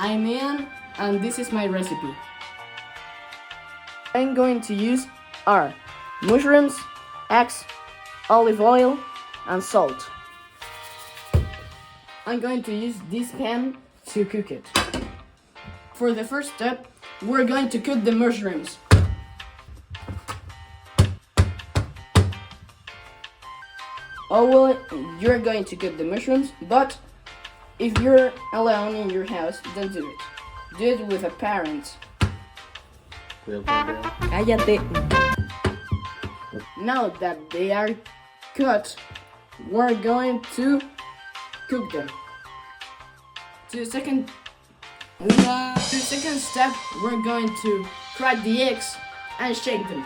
I'm Ian, and this is my recipe. I'm going to use are mushrooms, eggs, olive oil, and salt. I'm going to use this pan to cook it. For the first step, we're going to cook the mushrooms. Oh well, you're going to cook the mushrooms, but if you're alone in your house, don't do it. Do it with a parent. Cállate. Now that they are cut, we're going to cook them. To the second step, we're going to crack the eggs and shake them.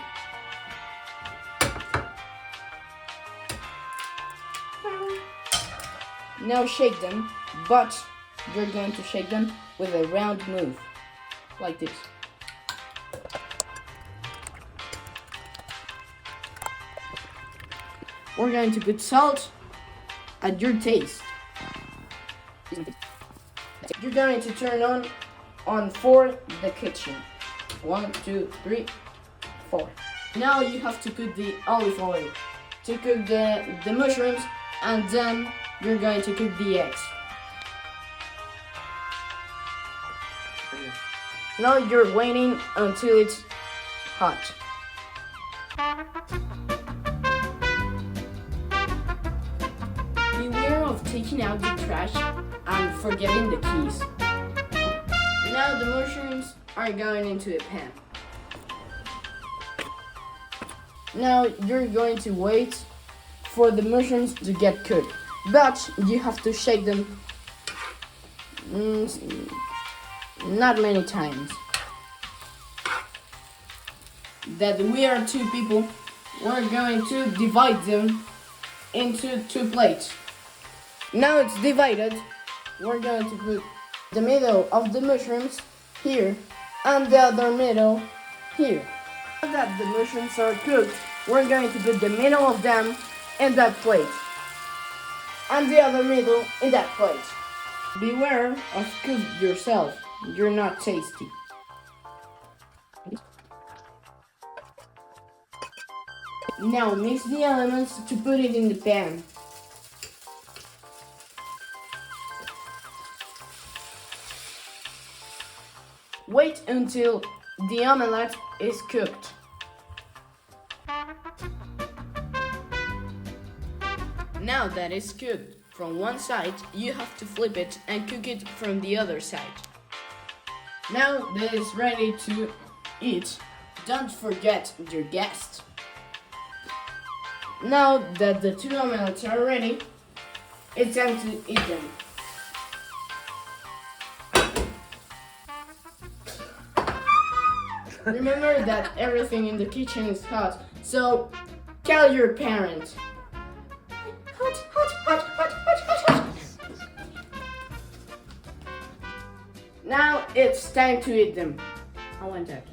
Now shake them, but you're going to shake them with a round move, like this. We're going to put salt at your taste. You're going to turn on for the kitchen. 1, 2, 3, 4. Now you have to put the olive oil to cook the mushrooms, and then you're going to cook the eggs. Now you're waiting until it's hot. Beware of taking out the trash and forgetting the keys. Now the mushrooms are going into a pan. Now you're going to wait for the mushrooms to get cooked, but you have to shake them not many times. That we are 2 people, we're going to divide them into 2 plates. Now it's divided, we're going to put the middle of the mushrooms here and the other middle here. Now that the mushrooms are cooked, we're going to put the middle of them in that plate and the other middle in that plate. Beware of cooking yourself, you're not tasty. Now mix the elements to put it in the pan. Wait until the omelette is cooked. Now that it's cooked from one side, you have to flip it and cook it from the other side. Now that it's ready to eat, don't forget your guests. Now that the 2 omelettes are ready, it's time to eat them. Remember that everything in the kitchen is hot, so tell your parent. Hot, hot, hot, hot, hot, hot, hot. Now it's time to eat them. I want that.